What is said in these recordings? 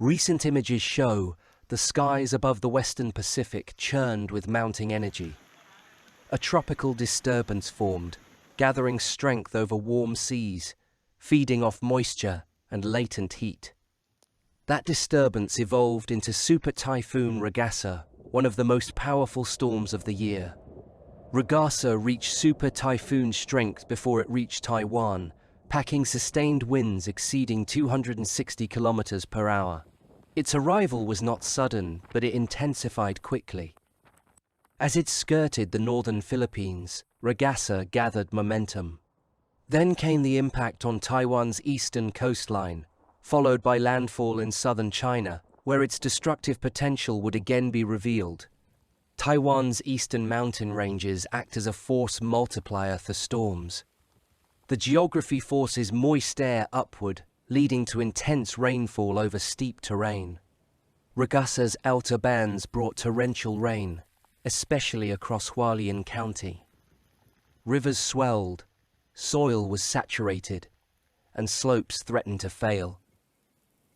Recent images show the skies above the western Pacific churned with mounting energy. A tropical disturbance formed, gathering strength over warm seas, feeding off moisture and latent heat. That disturbance evolved into Super Typhoon Ragasa, one of the most powerful storms of the year. Ragasa reached super typhoon strength before it reached Taiwan, packing sustained winds exceeding 260 kilometers per hour. Its arrival was not sudden, but it intensified quickly. As it skirted the northern Philippines, Ragasa gathered momentum. Then came the impact on Taiwan's eastern coastline, followed by landfall in southern China, where its destructive potential would again be revealed. Taiwan's eastern mountain ranges act as a force multiplier for storms. The geography forces moist air upward, leading to intense rainfall over steep terrain. Ragasa's outer bands brought torrential rain, especially across Hualien County. Rivers swelled, soil was saturated, and slopes threatened to fail.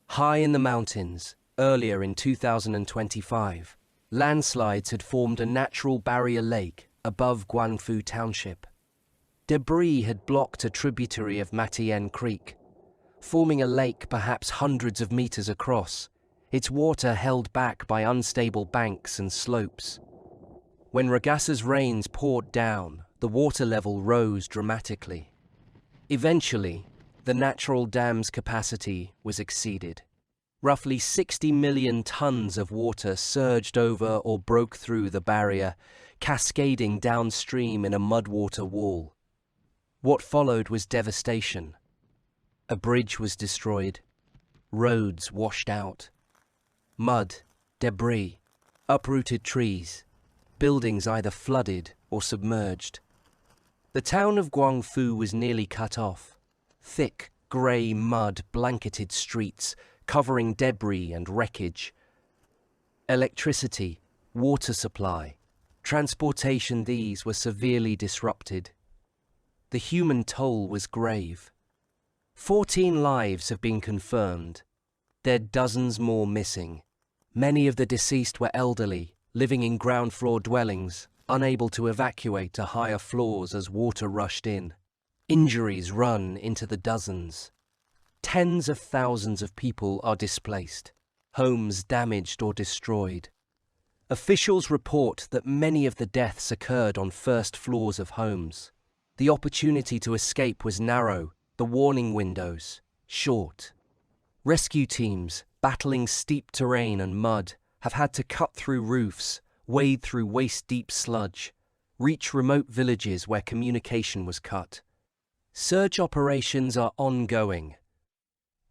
High in the mountains, earlier in 2025, landslides had formed a natural barrier lake above Guangfu Township. Debris had blocked a tributary of Matien Creek, forming a lake perhaps hundreds of meters across, its water held back by unstable banks and slopes. When Ragasa's rains poured down, the water level rose dramatically. Eventually, the natural dam's capacity was exceeded. Roughly 60 million tons of water surged over or broke through the barrier, cascading downstream in a mudwater wall. What followed was devastation. A bridge was destroyed, roads washed out. Mud, debris, uprooted trees, buildings either flooded or submerged. The town of Guangfu was nearly cut off. Thick, grey mud blanketed streets, covering debris and wreckage. Electricity, water supply, transportation, these were severely disrupted. The human toll was grave. 14 lives have been confirmed. There are dozens more missing. Many of the deceased were elderly, living in ground floor dwellings, unable to evacuate to higher floors as water rushed in. Injuries run into the dozens. Tens of thousands of people are displaced, homes damaged or destroyed. Officials report that many of the deaths occurred on first floors of homes. The opportunity to escape was narrow, the warning windows short. Rescue teams, battling steep terrain and mud, have had to cut through roofs, wade through waist-deep sludge, reach remote villages where communication was cut. Search operations are ongoing.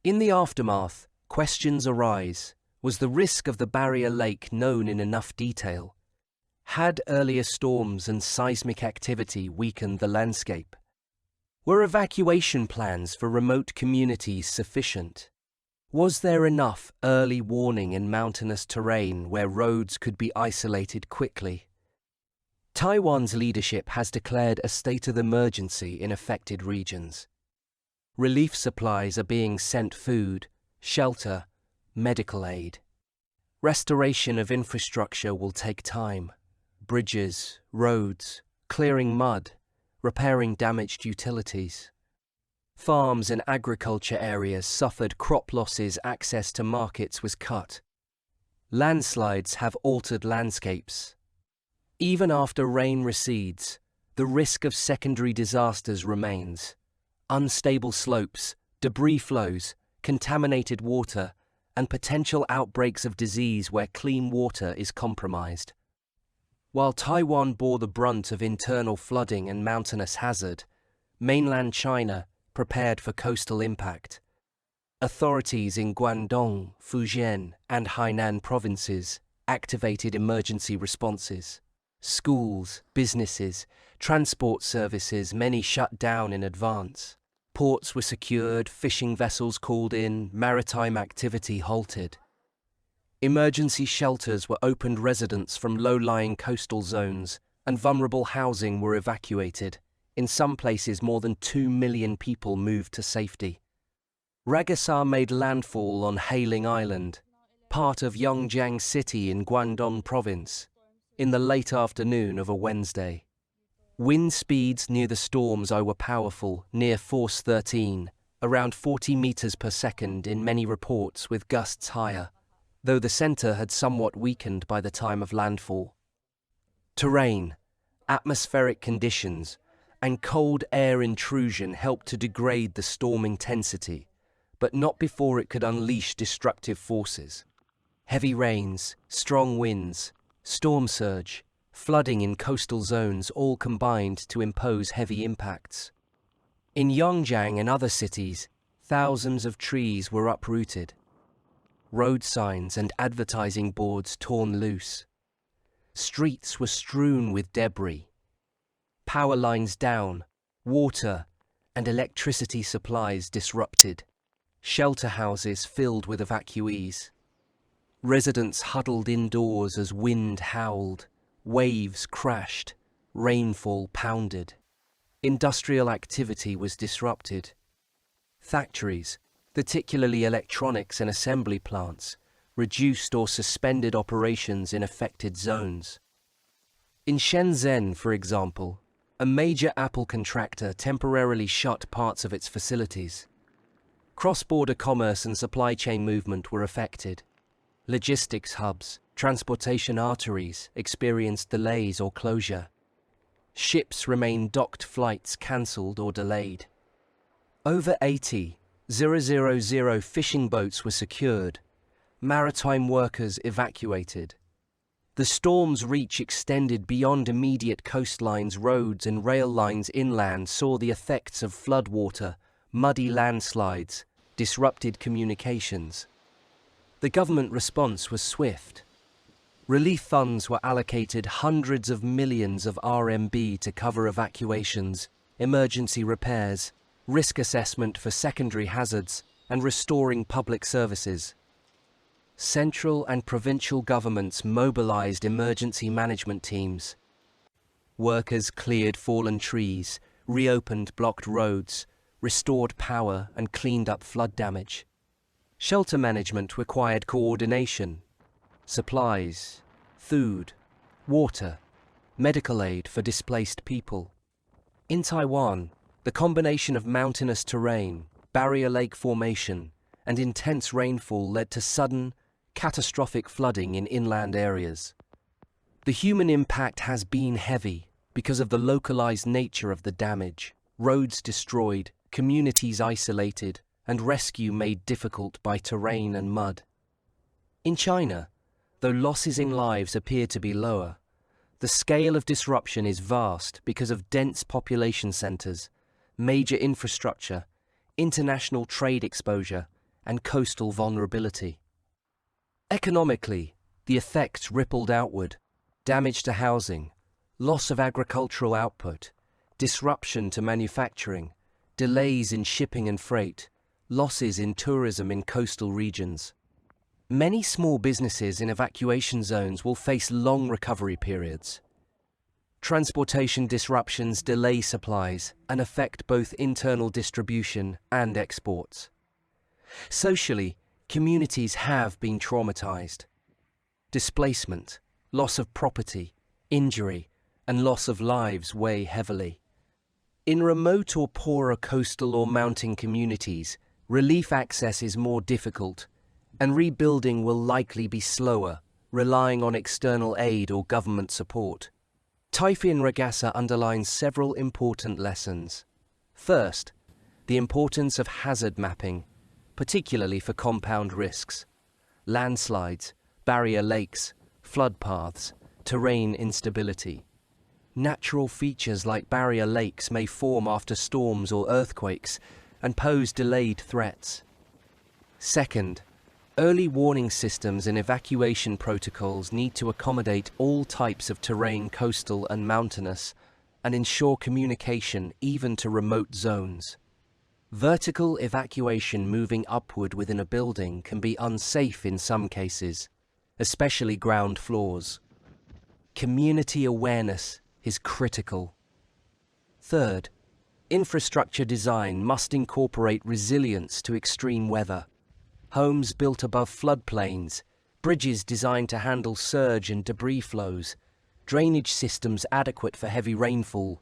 In the aftermath, questions arise. Was the risk of the barrier lake known in enough detail? Had earlier storms and seismic activity weakened the landscape? Were evacuation plans for remote communities sufficient? Was there enough early warning in mountainous terrain where roads could be isolated quickly? Taiwan's leadership has declared a state of emergency in affected regions. Relief supplies are being sent: food, shelter, medical aid. Restoration of infrastructure will take time. Bridges, roads, clearing mud, repairing damaged utilities. Farms and agriculture areas suffered crop losses, access to markets was cut. Landslides have altered landscapes. Even after rain recedes, the risk of secondary disasters remains. Unstable slopes, debris flows, contaminated water, and potential outbreaks of disease where clean water is compromised. While Taiwan bore the brunt of internal flooding and mountainous hazard, mainland China prepared for coastal impact. Authorities in Guangdong, Fujian, and Hainan provinces activated emergency responses. Schools, businesses, transport services, many shut down in advance. Ports were secured, fishing vessels called in, maritime activity halted. Emergency shelters were opened, residents from low-lying coastal zones and vulnerable housing were evacuated. In some places, more than 2 million people moved to safety. Ragasa made landfall on Hailing Island, part of Yongjiang City in Guangdong Province, in the late afternoon of a Wednesday. Wind speeds near the storm's eye were powerful, near force 13, around 40 meters per second in many reports, with gusts higher, though the center had somewhat weakened by the time of landfall. Terrain, atmospheric conditions, and cold air intrusion helped to degrade the storm intensity, but not before it could unleash destructive forces. Heavy rains, strong winds, storm surge, flooding in coastal zones all combined to impose heavy impacts. In Yongjiang and other cities, thousands of trees were uprooted. Road signs and advertising boards torn loose. Streets were strewn with debris. Power lines down, water and electricity supplies disrupted. Shelter houses filled with evacuees. Residents huddled indoors as wind howled, waves crashed, rainfall pounded. Industrial activity was disrupted. Factories, particularly electronics and assembly plants, reduced or suspended operations in affected zones. In Shenzhen, for example, a major Apple contractor temporarily shut parts of its facilities. Cross-border commerce and supply chain movement were affected. Logistics hubs, transportation arteries experienced delays or closure. Ships remained docked, flights cancelled or delayed. Over 80,000 fishing boats were secured. Maritime workers evacuated. The storm's reach extended beyond immediate coastlines. Roads and rail lines inland saw the effects of floodwater, muddy landslides, disrupted communications. The government response was swift. Relief funds were allocated, hundreds of millions of RMB to cover evacuations, emergency repairs, risk assessment for secondary hazards, and restoring public services. Central and provincial governments mobilized emergency management teams. Workers cleared fallen trees, reopened blocked roads, restored power, and cleaned up flood damage. Shelter management required coordination. Supplies, food, water, medical aid for displaced people. In Taiwan, the combination of mountainous terrain, barrier lake formation, and intense rainfall led to sudden, catastrophic flooding in inland areas. The human impact has been heavy because of the localized nature of the damage. Roads destroyed, communities isolated, and rescue made difficult by terrain and mud. In China, though losses in lives appear to be lower, the scale of disruption is vast because of dense population centers, major infrastructure, international trade exposure, and coastal vulnerability. Economically, the effects rippled outward: damage to housing, loss of agricultural output, disruption to manufacturing, delays in shipping and freight, losses in tourism in coastal regions. Many small businesses in evacuation zones will face long recovery periods. Transportation disruptions delay supplies and affect both internal distribution and exports. Socially, communities have been traumatized. Displacement, loss of property, injury, and loss of lives weigh heavily. In remote or poorer coastal or mountain communities, relief access is more difficult, and rebuilding will likely be slower, relying on external aid or government support. Typhoon Ragasa underlines several important lessons. First, the importance of hazard mapping, particularly for compound risks: landslides, barrier lakes, flood paths, terrain instability. Natural features like barrier lakes may form after storms or earthquakes and pose delayed threats. Second, early warning systems and evacuation protocols need to accommodate all types of terrain, coastal and mountainous, and ensure communication even to remote zones. Vertical evacuation moving upward within a building can be unsafe in some cases, especially ground floors. Community awareness is critical. Third, infrastructure design must incorporate resilience to extreme weather. Homes built above floodplains, bridges designed to handle surge and debris flows, drainage systems adequate for heavy rainfall,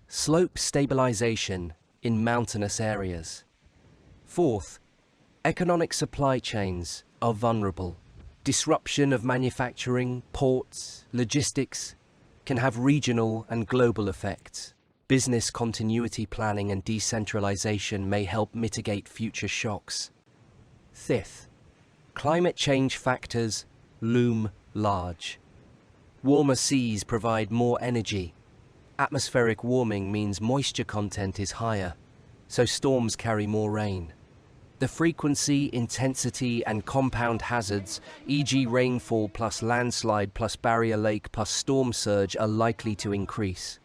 slope stabilization in mountainous areas. Fourth, economic supply chains are vulnerable. Disruption of manufacturing, ports, logistics can have regional and global effects. Business continuity planning and decentralization may help mitigate future shocks. Fifth, climate change factors loom large. Warmer seas provide more energy. Atmospheric warming means moisture content is higher, so storms carry more rain. The frequency, intensity, and compound hazards, e.g. rainfall plus landslide plus barrier lake plus storm surge, are likely to increase.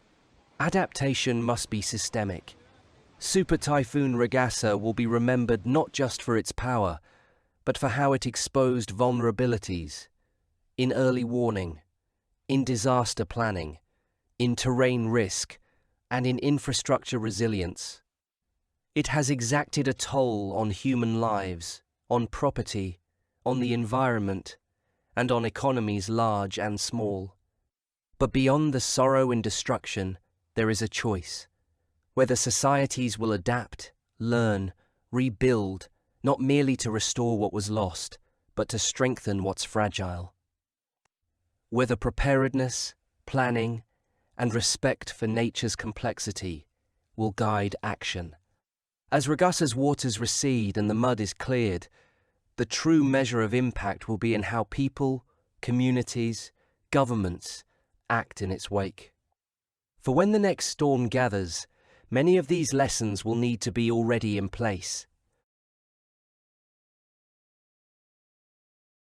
Adaptation must be systemic. Super Typhoon Ragasa will be remembered not just for its power, but for how it exposed vulnerabilities in early warning, in disaster planning, in terrain risk, and in infrastructure resilience. It has exacted a toll on human lives, on property, on the environment, and on economies large and small. But beyond the sorrow and destruction, there is a choice. Whether societies will adapt, learn, rebuild, not merely to restore what was lost, but to strengthen what's fragile. Whether preparedness, planning, and respect for nature's complexity will guide action. As Ragasa's waters recede and the mud is cleared, the true measure of impact will be in how people, communities, governments act in its wake. For when the next storm gathers, many of these lessons will need to be already in place.